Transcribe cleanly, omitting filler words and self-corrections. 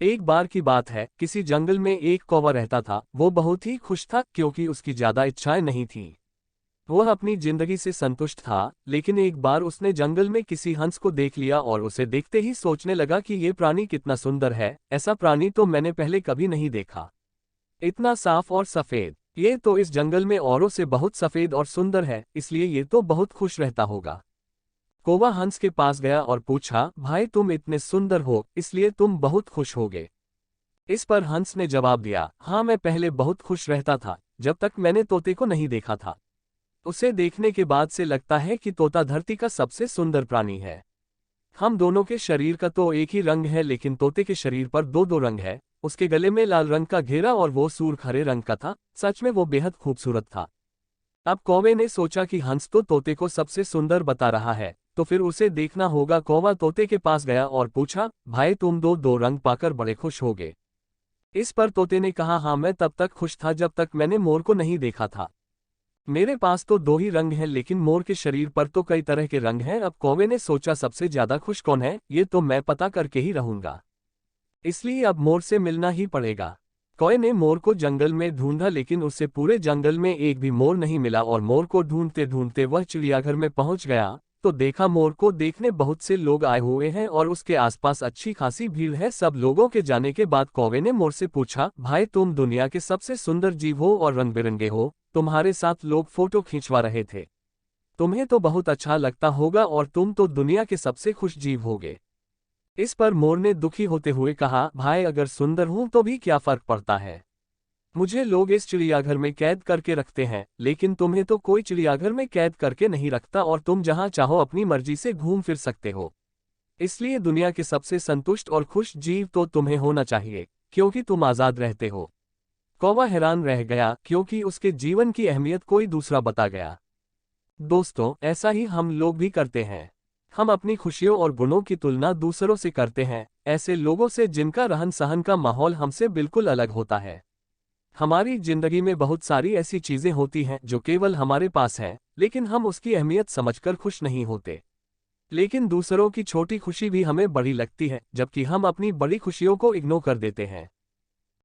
एक बार की बात है, किसी जंगल में एक कौवा रहता था। वो बहुत ही खुश था क्योंकि उसकी ज्यादा इच्छाएं नहीं थीं। वह अपनी जिंदगी से संतुष्ट था, लेकिन एक बार उसने जंगल में किसी हंस को देख लिया और उसे देखते ही सोचने लगा कि ये प्राणी कितना सुंदर है। ऐसा प्राणी तो मैंने पहले कभी नहीं देखा। इतना साफ और सफेद। ये तो इस जंगल में औरों से बहुत सफेद और सुंदर है, इसलिए ये तो बहुत खुश रहता होगा। कौवा हंस के पास गया और पूछा, भाई तुम इतने सुंदर हो, इसलिए तुम बहुत खुश होगे। इस पर हंस ने जवाब दिया, हाँ मैं पहले बहुत खुश रहता था, जब तक मैंने तोते को नहीं देखा था। उसे देखने के बाद से लगता है कि तोता धरती का सबसे सुंदर प्राणी है। हम दोनों के शरीर का तो एक ही रंग है, लेकिन तोते के शरीर पर दो दो रंग है। उसके गले में लाल रंग का घेरा और वो सूर्ख हरे रंग का था। सच में वो बेहद खूबसूरत था। अब कौवे ने सोचा कि हंस तो तोते को सबसे सुंदर बता रहा है, तो फिर उसे देखना होगा। कौवा तोते के पास गया और पूछा, भाई तुम दो दो रंग पाकर बड़े खुश होगे। इस पर तोते ने कहा, हाँ मैं तब तक खुश था जब तक मैंने मोर को नहीं देखा था। मेरे पास तो दो ही रंग हैं, लेकिन मोर के शरीर पर तो कई तरह के रंग हैं। अब कौवे ने सोचा, सबसे ज्यादा खुश कौन है, ये तो मैं पता करके ही रहूंगा। इसलिए अब मोर से मिलना ही पड़ेगा। कौवे ने मोर को जंगल में ढूंढा, लेकिन उसे पूरे जंगल में एक भी मोर नहीं मिला। और मोर को ढूंढते ढूंढते वह चिड़ियाघर में पहुंच गया, तो देखा मोर को देखने बहुत से लोग आए हुए हैं और उसके आसपास अच्छी खासी भीड़ है। सब लोगों के जाने के बाद कौवे ने मोर से पूछा, भाई तुम दुनिया के सबसे सुंदर जीव हो और रंग बिरंगे हो, तुम्हारे साथ लोग फोटो खींचवा रहे थे। तुम्हें तो बहुत अच्छा लगता होगा और तुम तो दुनिया के सबसे खुश जीव होगे। इस पर मोर ने दुखी होते हुए कहा, भाई अगर सुंदर हूं तो भी क्या फर्क पड़ता है। मुझे लोग इस चिड़ियाघर में कैद करके रखते हैं, लेकिन तुम्हें तो कोई चिड़ियाघर में कैद करके नहीं रखता और तुम जहां चाहो अपनी मर्जी से घूम फिर सकते हो। इसलिए दुनिया के सबसे संतुष्ट और खुश जीव तो तुम्हें होना चाहिए, क्योंकि तुम आजाद रहते हो। कौवा हैरान रह गया, क्योंकि उसके जीवन की अहमियत कोई दूसरा बता गया। दोस्तों, ऐसा ही हम लोग भी करते हैं। हम अपनी खुशियों और गुणों की तुलना दूसरों से करते हैं, ऐसे लोगों से जिनका रहन सहन का माहौल हमसे बिल्कुल अलग होता है। हमारी जिंदगी में बहुत सारी ऐसी चीजें होती हैं जो केवल हमारे पास हैं, लेकिन हम उसकी अहमियत समझकर खुश नहीं होते। लेकिन दूसरों की छोटी खुशी भी हमें बड़ी लगती है, जबकि हम अपनी बड़ी खुशियों को इग्नोर कर देते हैं।